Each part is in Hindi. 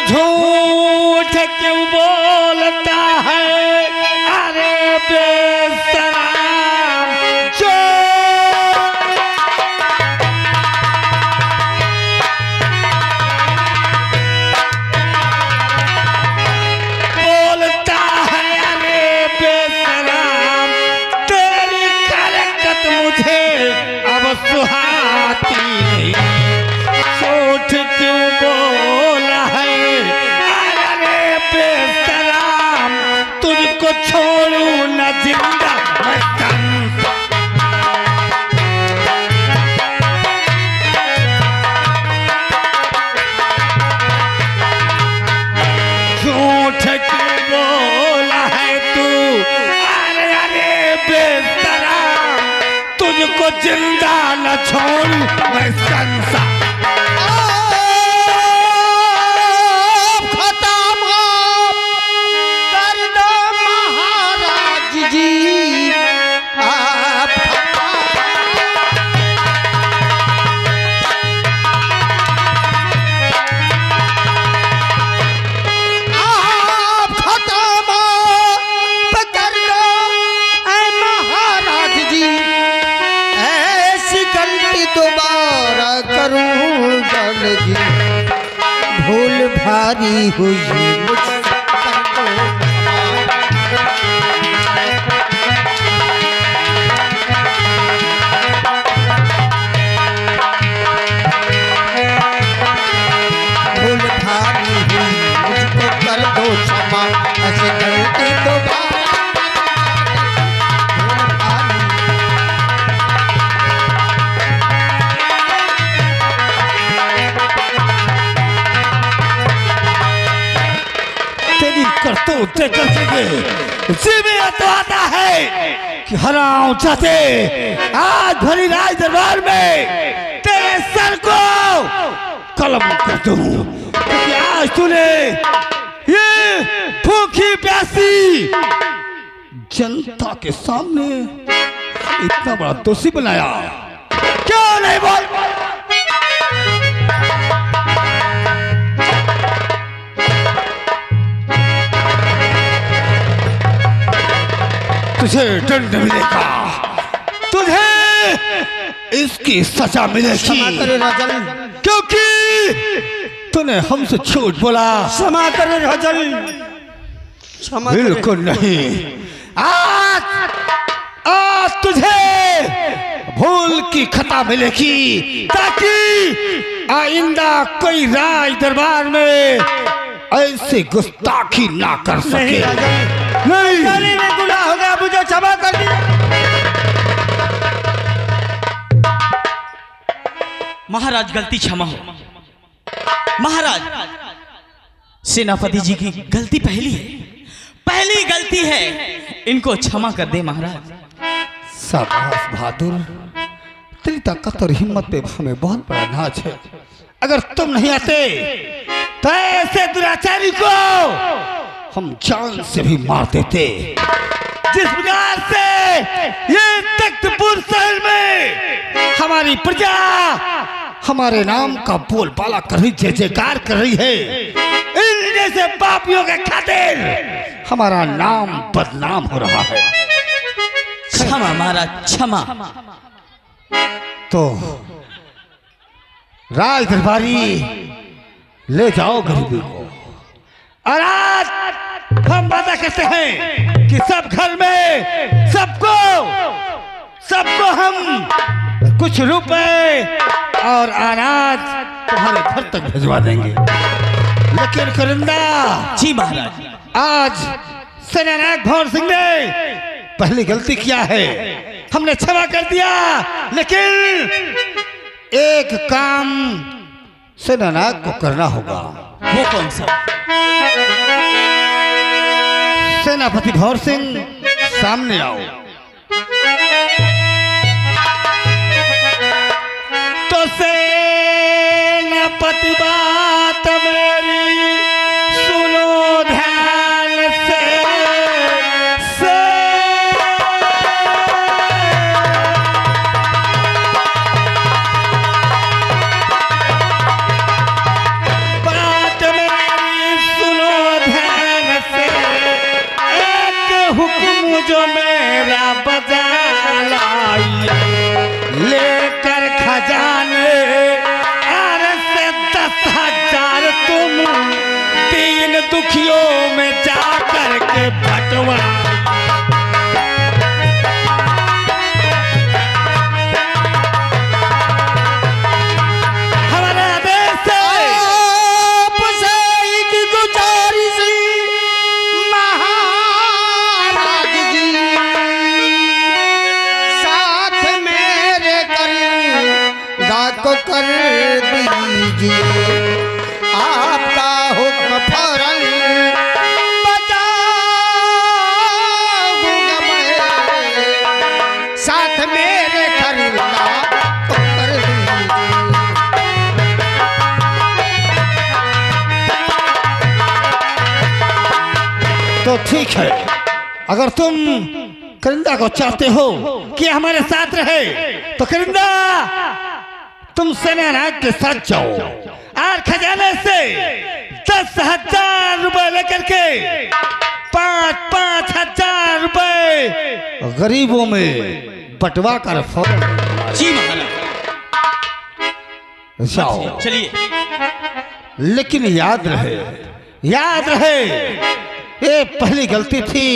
झूठ क्यों बोलता है अरे बेशरम जो बोलता है अरे बेशरम तेरी हरकत मुझे अब सुहाती नहीं। झूठ क्यों बोला है अरे बेशरम तुझको छोड़ू न जिंदा मैं झूठ क्यों बोला है तू अरे बेशरम तुझको जिंदा न छोड़ू मैं संसार भूल भारी हुई भूल भारी हुई मुझको कर दो क्षमा ऐसे गलती दोबारा करतूत कर सके जी में तो आता है कि हराऊं चाहते आज भरी राज दरबार में तेरे सर को कलम कर दूं क्योंकि आज तूने ये भूखी प्यासी जनता के सामने इतना बड़ा दोषी बनाया। क्यों नहीं बोल तुझे दंड मिलेगा, तुझे इसकी सजा मिलेगी। क्षमा करे राजन क्योंकि तूने हमसे झूठ बोला। क्षमा करे राजन क्षमा बिल्कुल नहीं। आज तुझे भूल की खता मिलेगी ताकि आइंदा कोई राज दरबार में ऐसी गुस्ताखी ना कर सके। नहीं गुनाह हो गया मुझे क्षमा कर दिया। महाराज गलती क्षमा हो। महाराज सेनापति जी की गलती पहली गलती है, इनको क्षमा कर दे महाराज। शाबाश बहादुर, तेरी ताकत और हिम्मत पे हमें बहुत बड़ा नाज है। अगर तुम नहीं आते तो ऐसे दुराचारी को हम जान से भी मार देते। जिस प्रकार से ये तख्तपुर शहर में हमारी प्रजा हमारे नाम का बोलबाला कर रही, जय जयकार कर रही है, इन जैसे पापियों के खातिर हमारा नाम बदनाम हो रहा है। क्षमा महाराज क्षमा। तो राज दरबारी ले जाओ गरीबी को। और आज हम वादा करते हैं कि सब घर में सबको हम कुछ रुपए और अनाज तुम्हारे घर तक भिजवा देंगे। लेकिन करिंदा जी महाराज, आज सेनानायक भंवर सिंह ने पहली गलती किया है, हमने क्षमा कर दिया। लेकिन एक काम सेनानायक को करना होगा। वो कौन सा? सेनापति भंवर सिंह सामने आओ। तो सेनापति बात मेरी सुनो ध्यान से, बात मेरी दुखियों में जा करके बटवा हमारा देश आपसे एक गुजारिश महाराज जी, साथ मेरे करीदा को कर दीजिए। आपका हुक्म फौरन बजाऊंगा मैं, साथ मेरे करीदा को कर दीजिए। तो ठीक है, अगर तुम करिंदा को चाहते हो कि हमारे साथ रहे तो करिंदा तुम सेनानायक के साथ जाओ और खजाने से 10,000 रुपए लेकर के 5,000 रुपए गरीबों में बंटवा कर फौरन जी महाराज। जाओ। चलिए। लेकिन याद रहे ये पहली गलती थी,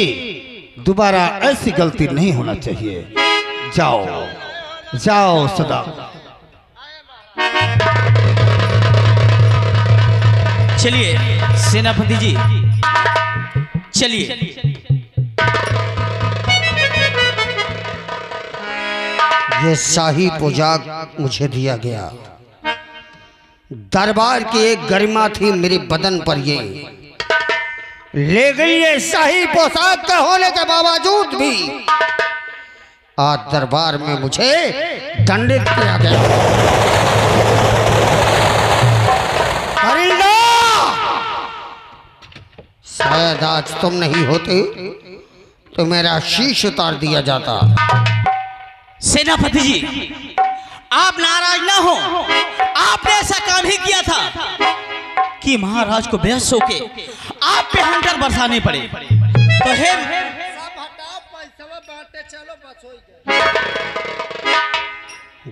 दोबारा ऐसी गलती नहीं होना चाहिए। जाओ जाओ सदा। चलिए सेनापति जी, चलिए। ये शाही पोशाक मुझे दिया गया, दरबार की एक गरिमा थी मेरे बदन पर ये, लेकिन ये शाही पोशाक का होने के बावजूद भी आज दरबार में मुझे दंडित किया गया। करिंदा, शायद आज तुम नहीं होते तो मेरा शीश उतार दिया जाता। सेनापति जी, आप नाराज ना हो। आपने ऐसा काम ही किया था कि महाराज को बेहोश होके आप पे हंटर बरसाने पड़े। तो है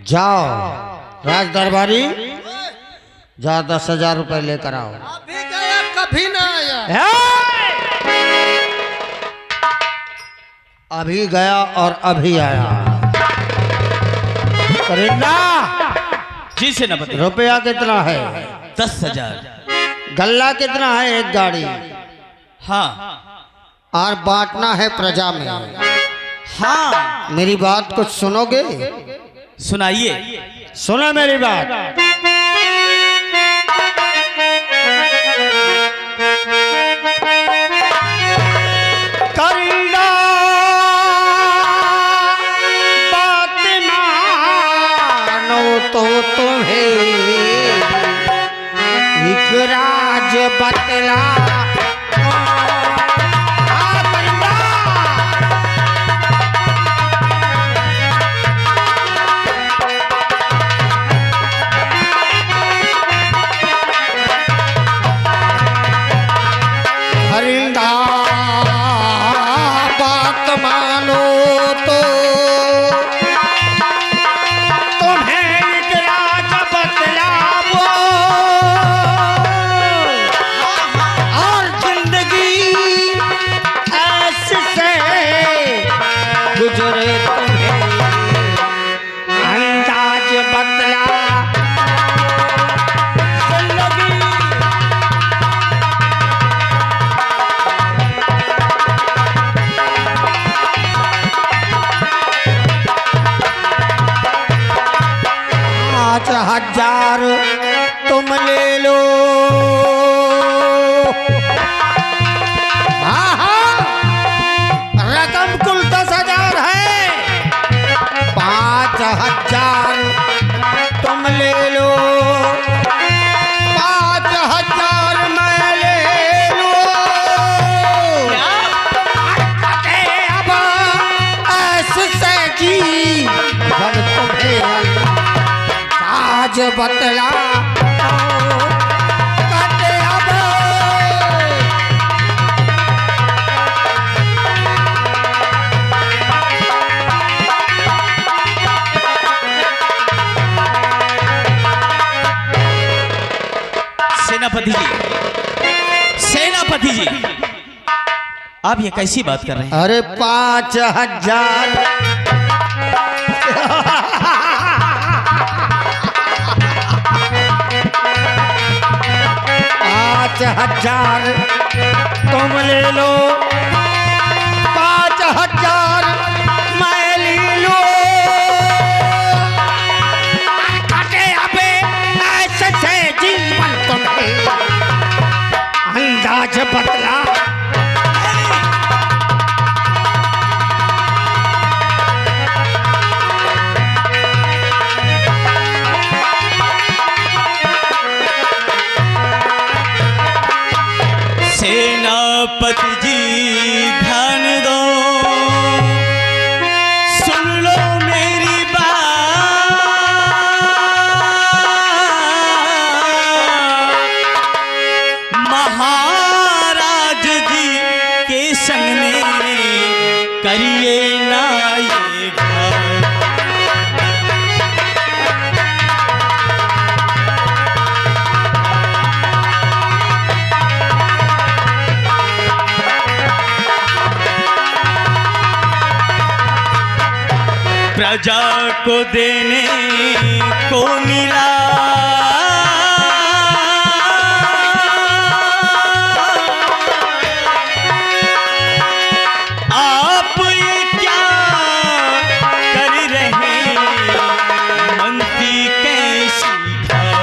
जाओ राज दरबारी, जा 10,000 रुपए लेकर आओ। अभी गया कभी ना आया। अभी गया और अभी आया। करिंदा, जी सेनापति। रुपया कितना है? 10,000। गल्ला कितना है? एक गाड़ी। हाँ और बांटना है प्रजा में। हाँ, मेरी बात कुछ सुनोगे? सुनाइए। सुनो मेरी बात। करिंदा, बात मानो तो तुम्हें एक राज बतला। करिंदा, बात मानो तो तुम्हें एक राज बतलावो, और जिंदगी ऐसे से गुजरे तुम्हें अंदाज बतला। जिंदगी पाँच हजार तुम ले लो। हाँ हाँ, रकम कुल 10,000 है। 5,000 तुम ले लो, 5,000 मैं ले लो। अरे अब ऐसे से जी बन तुम्हें आज बतला कटे अब। सेनापति जी सेनापति जी, आप ये कैसी बात कर रहे हैं? अरे 5,000 5,000 तुम ले लो, 5,000 मैं ले लो। काटे अबे ऐसे से जीवन तुम्हें अंदाज बदला। सेनापति जी ध्यान दो, सुन लो मेरी बात। महाराज जी के संग में करिए ना ये घात। प्रजा को देने को मिला आप ये क्या कर रहे, मंत्री कैसी घात।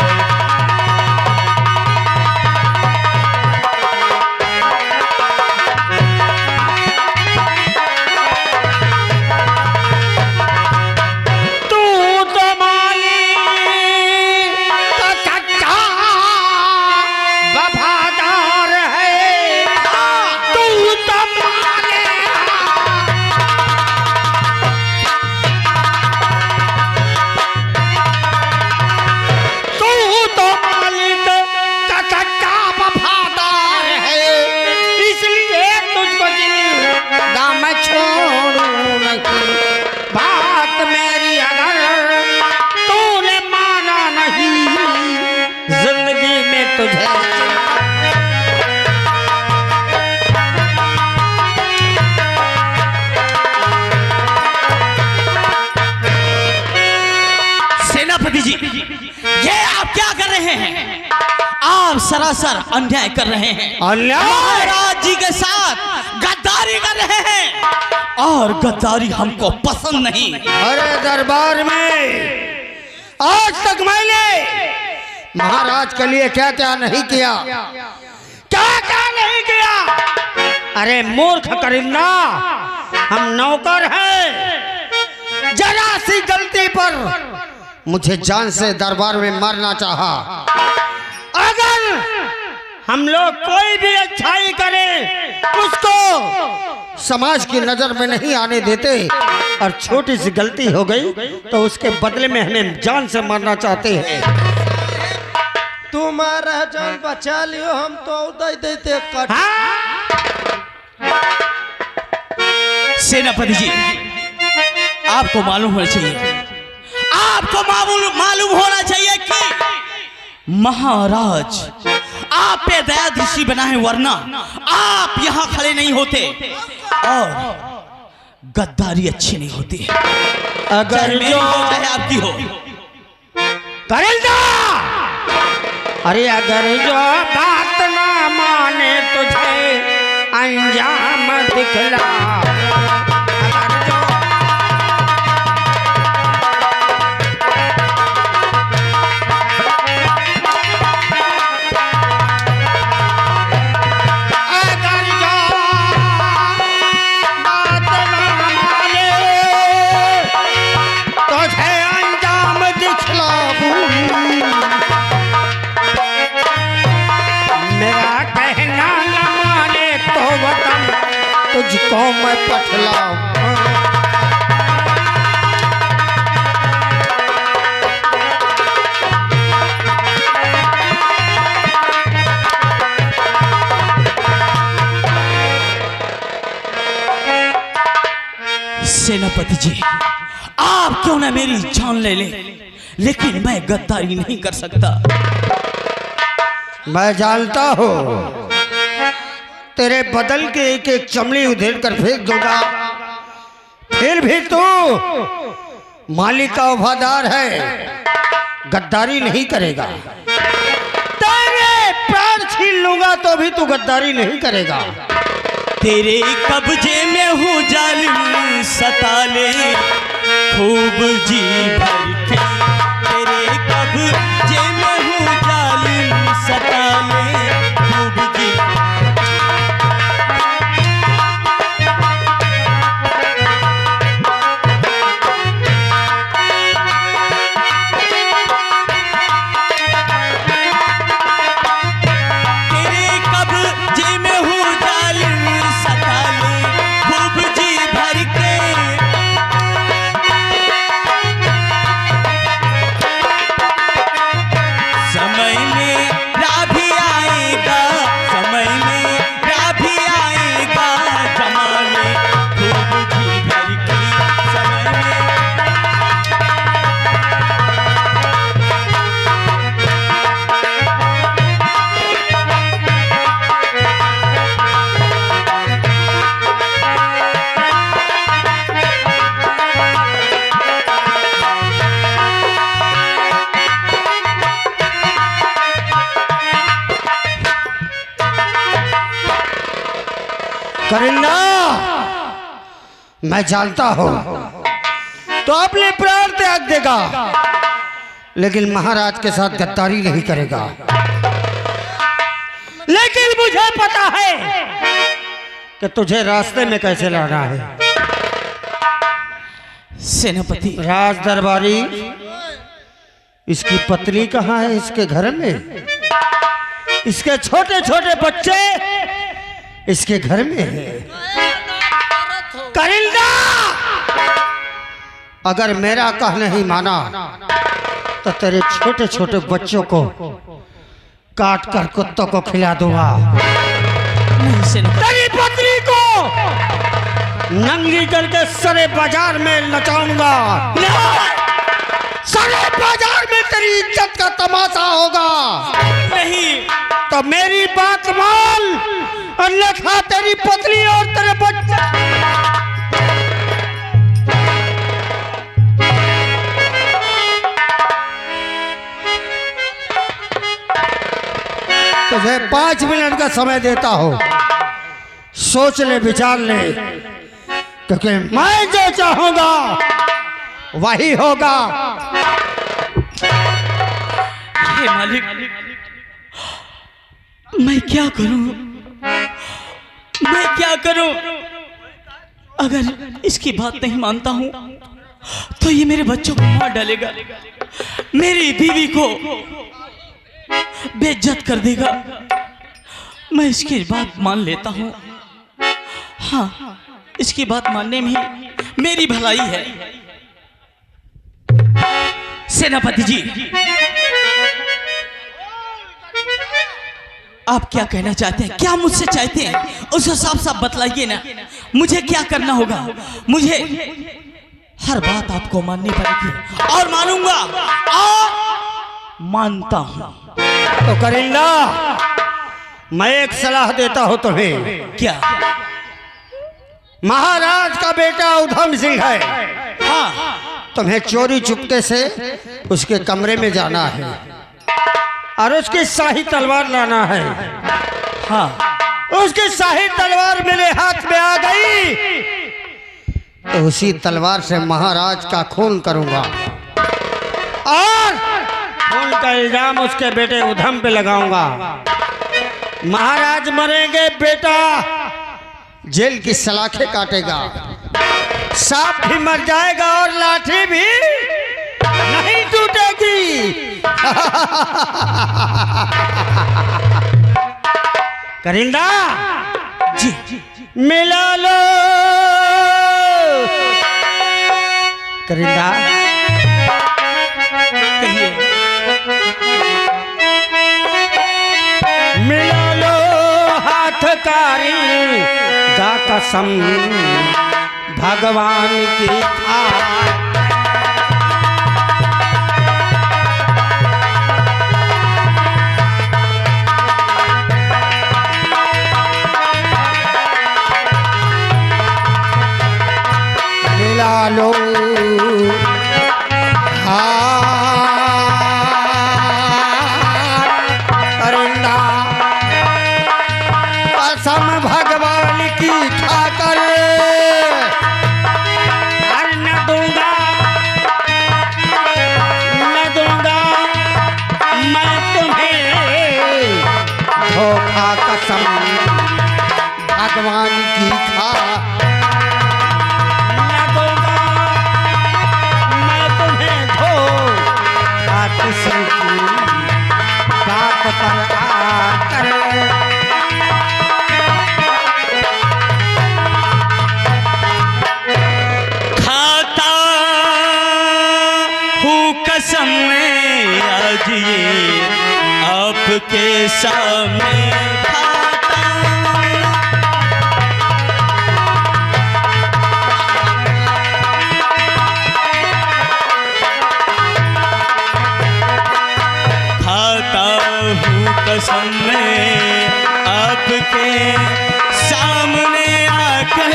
सेनापति जी, ये आप क्या कर रहे हैं? आप सरासर अन्याय कर रहे हैं। अन्याय? महाराज जी के साथ गद्दारी कर रहे हैं और गद्दारी हमको पसंद नहीं। अरे दरबार में आज तक मैंने महाराज के लिए क्या क्या नहीं किया, क्या क्या नहीं किया। अरे मूर्ख करिंदा, हम नौकर हैं। जरा सी गलती पर मुझे जान से दरबार में मारना चाहा। अगर हम लोग कोई भी अच्छाई करें उसको समाज की नजर में नहीं आने देते, और छोटी सी गलती हो गई तो उसके बदले में हमें जान से मारना चाहते हैं। तुम्हारा जान बचा लियो, हम तो दे देते कट। सेनापति जी, आपको मालूम होना चाहिए, आपको मालूम होना चाहिए कि महाराज आप पे दया दृष्टि बनाए, वरना आप यहाँ खड़े नहीं होते और गद्दारी अच्छी नहीं होती। अगर मेरी हो चाहे आपकी हो। करिंदा, अरे अगर जो बात ना माने तुझे अंजाम दिखला। तुझको मैं पठलाऊं। सेनापति जी, आप क्यों ना मेरी जान ले ले, लेकिन मैं गद्दारी नहीं कर सकता। मैं जानता हूँ तेरे बदल के एक एक चमड़ी उधेड़ कर फेंक दूंगा, फिर भी तू मालिक का वफादार है, गद्दारी नहीं करेगा। तेरे प्राण छीन लूंगा तो भी तू गद्दारी नहीं करेगा। तेरे कब्जे में हूँ जालिम सता ले खूब जी भर के, तेरे कब्जे में हूँ जालिम सता ले खूब जी। करिंदा, मैं जानता हूं तो अपने प्राण त्याग देगा, लेकिन महाराज के साथ गद्दारी नहीं करेगा। लेकिन मुझे पता है कि तुझे रास्ते में कैसे लाना है। सेनापति। राज दरबारी, इसकी पत्नी कहाँ है? इसके घर में। इसके छोटे छोटे बच्चे इसके घर में है। करिंदा, अगर मेरा कह नहीं माना तो तेरे छोटे छोटे बच्चों को काट कर कुत्तों को खिला दूंगा। तेरी पत्नी को नंगी करके सारे बाजार में नचाऊंगा। सारे बाजार में तेरी इज्जत का तमाशा होगा। नहीं तो मेरी बात मान, अन्यथा तेरी पत्नी और तेरे बच्चे। तुझे 5 मिनट का समय देता हूं, सोच ले, विचार ले, क्योंकि मैं जो चाहूंगा वही होगा। हे मालिक, मैं क्या करूं? मैं क्या करूं? अगर इसकी बात नहीं मानता हूं तो ये मेरे बच्चों को मार डालेगा, मेरी बीवी को बेइज्जत कर देगा। मैं इसकी बात मान लेता हूं। हाँ, इसकी बात मानने में ही मेरी भलाई है। सेनापति जी, आप क्या कहना चाहते हैं? क्या मुझसे चाहते हैं? उसे साफ साफ बतलाइए ना। मुझे क्या करना होगा? मुझे हर बात आपको माननी पड़ेगी और मानूंगा और मानता हूं। तो करिंदा, मैं एक सलाह देता हूं तुम्हें। क्या? महाराज का बेटा उधम सिंह है। हाँ, तुम्हें चोरी चुपके से उसके कमरे में जाना है और उसकी शाही तलवार लाना है। हाँ, उसकी शाही तलवार मेरे हाथ में आ गई तो उसी तलवार से महाराज का खून करूंगा और खून का इल्जाम उसके बेटे उधम पे लगाऊंगा। महाराज मरेंगे, बेटा जेल की सलाखें काटेगा, सांप भी मर जाएगा और लाठी भी नहीं टूटेगी। करिंदा जी, मिला लो। करिंदा, कहिए। मिला लो हाथ कारी का कसम भगवान की थार। भगवान की खा लगूंगा मैं तुम्हें धोखा किसी की बात पर आकर। खाता हूँ कसम में आज ये आपके सामने खाता। खाता हूँ कसम में आपके सामने आकर।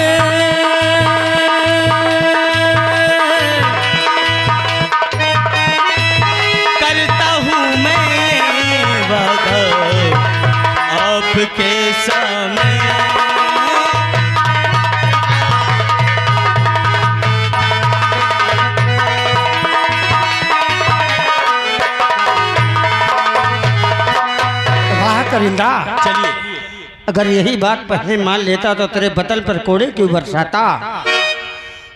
करता हूँ मैं वादा आपके सामने। वाह करिंदा, चलिए, अगर यही बात पहले मान लेता तो तेरे बतल पर कोड़े क्यों बरसाता।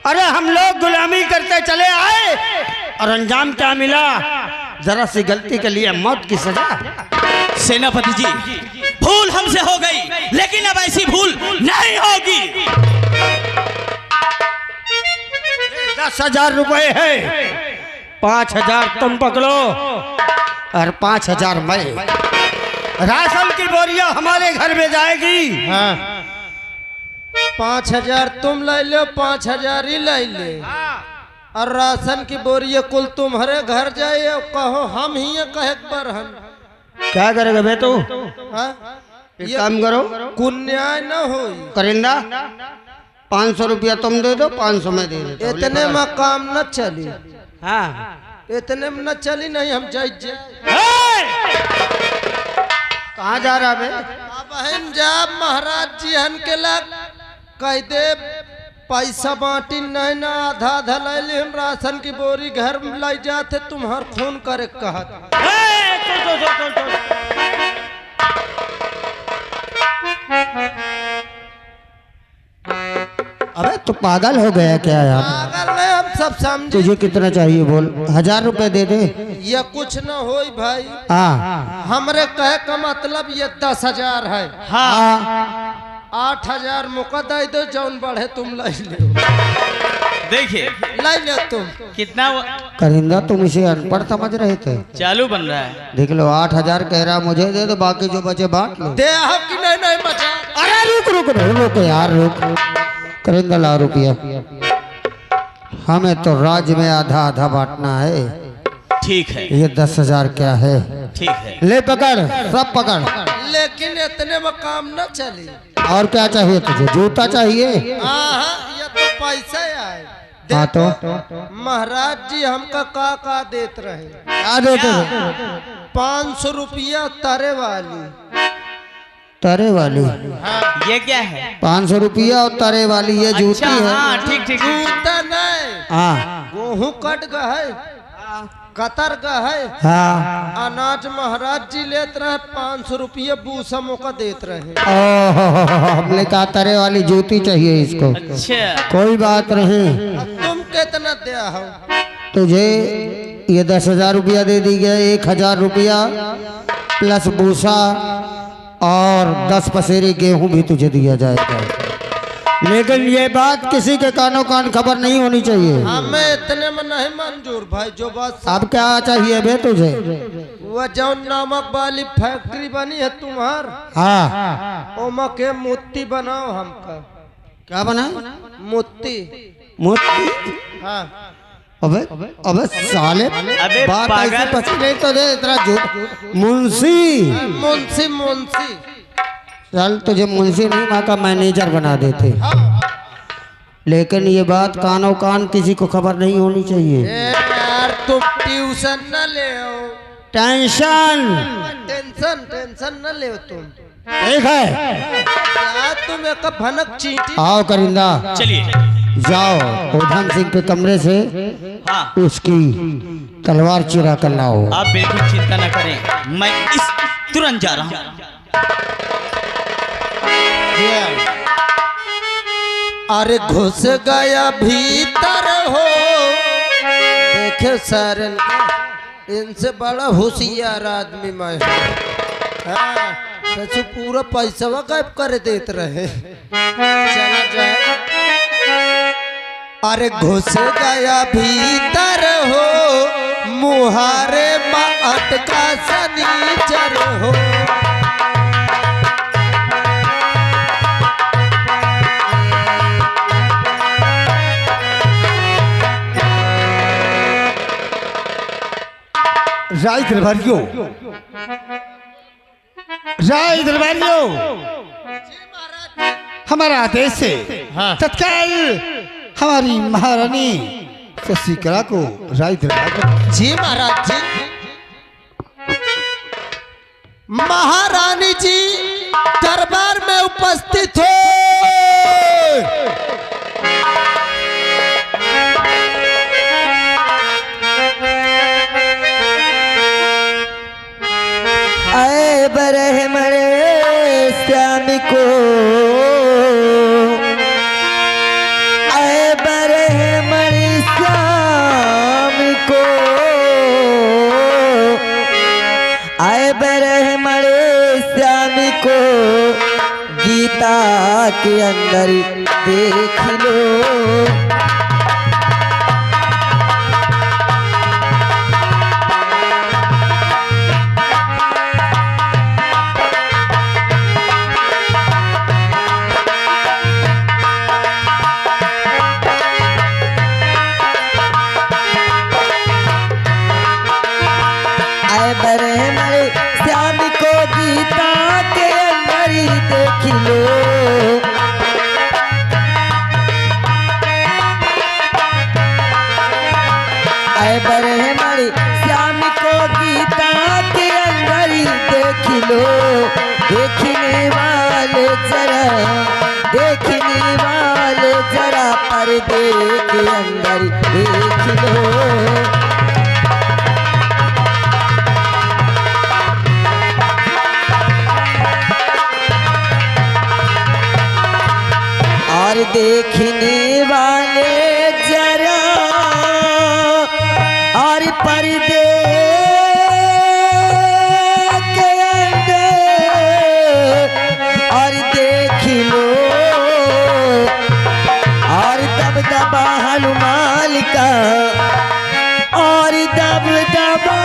अरे हम लोग गुलामी करते चले आए और अंजाम क्या मिला, जरा सी गलती के लिए मौत की सजा। सेनापति जी, भूल हमसे हो गई, लेकिन अब ऐसी भूल नहीं होगी। 10,000 रुपए है, 5,000 तुम पकड़ो और 5,000 मैं। राशन की बोरियां हमारे घर में जाएगी। हाँ 5,000 तुम ले लो, 5,000 ही ले ले और राशन की बोरिया कुल तुम्हारे घर जाए और कहो हम ही कहे पर हम क्या करेगा बे तू। हाँ? एक ये काम करो कुन्याय न हो, करिंदा, 500 रुपया तुम दे दो, 500 में दे देता हूं। इतने में काम न चली। हाँ इतने में न चली, नहीं हम जाए कहाँ जा रहा बे। बहन जाब महाराज जी हन के लग कह दे पैसा बांटी नहीं ना, आधा आधा ले ले, हम राशन की बोरी घर में लाई जाते तुम्हार खून करे कहत। अबे तू पागल हो गया क्या यार। पागल नहीं, हम सब समझे। तुझे कितना चाहिए बोल, 1,000 रुपए दे दे। ये कुछ न हो भाई, हाँ हमरे कहे का मतलब ये 10,000 है। हाँ 8,000 मुका दे दो, जौन बढ़े तुम ले लो, देखिए ले लो तुम। कितना करिंदा, तुम इसे अनपढ़ समझ रहे थे। चालू बन रहा है। देख लो 8,000 कह रहा, मुझे दे दो, बाकी जो बचे बांट लो। दे हो कि नहीं नहीं बचा। अरे रुक रुक रुक रुक यार रुक। करिंदा ला रुपया, हमें तो राज्य में आधा आधा बांटना है। ठीक है, ये 10,000 क्या है। ठीक है। ले पकड़, सब पकड़। लेकिन इतने में काम न चली। और क्या चाहिए तुझे, जूता चाहिए। ये तो पैसा आए। हाँ तो महाराज जी हमका का देत रहे। क्या देते थे। 500 रुपया तारे वाली। तारे वाली, ये क्या है। 500 रुपया और तारे वाली ये जूती अच्छा, है। हाँ ठीक ठीक। जूता नहीं, हाँ गेहूं कट गए, कतर गए, हाँ। अनाज महाराज जी लेत रहे 500 रुपया बूसा मौका देत रहे। हमने कहा तारे वाली जूती चाहिए इसको। अच्छा, कोई बात नहीं, तुम कितना दिया हो। तुझे ये 10,000 रुपया दे दी गया, 1,000 रुपया प्लस भूसा और 10 पसेरी गेहूं भी तुझे दिया जाएगा। लेकिन ये बात किसी के कानों कान खबर नहीं होनी चाहिए। हमें इतने में नहीं मंजूर भाई, जो बात। अब क्या चाहिए बे तुझे। वो जो नमक वाली फैक्ट्री बनी है तुम्हार, हाँ ओमा के मूर्ति बनाओ हमका। क्या बना, मूर्ति। मोती। हाँ अबे अबे साले, अबे बात पागल। ऐसे पची नहीं तो दे इतना झूठ। मुंशी, मुंशी मुंशी। चल तुझे मुंशी नहीं, वहाँ का मैनेजर बना देते। लेकिन ये बात कानों कान किसी को खबर नहीं होनी चाहिए। यार तुम ट्यूशन न ले। टेंशन टेंशन टेंशन न ले तुम। ठीक है, यार तुम एक भनक चींटी। आओ करिंदा, चलिए। जाओ उधम सिंह के कमरे से हाँ, उसकी तलवार चुरा कर लाओ। आप बिल्कुल चिंता न करें, मैं इस तुरंत जा रहा हूँ। अरे घुस गया भीतर हो, देखे सर इनसे बड़ा होशियार आदमी मैं हूँ। हाँ, सच पूरा पैसा गायब कर देते रहे। चला जाए। अरे घुस गया भीतर हो, मुहारे में अटका सनीचर हो। राय दरबारियों, राय दरबारियों, हमारा आदेश है तत्काल हमारी महारानी शशिकला को राय दरबार। जी महाराज जी। महारानी जी दरबार में उपस्थित हो। आए बरहमणे श्याम को, आए बरहमणे श्याम को, आए बरहमणे श्याम को, गीता के अंदर देख लो। बरहमणे श्याम को गीता के अंदर देख लो। आए बरहमणे श्याम को गीता के अंदर देख लो। देखने वाले जरा, देखने वाले जरा पर्दे के अंदर देख लो। और देखने वाले जरा और पर्दे के अंदर और देख लो। और दबदबा हनुमान का, और दबदबा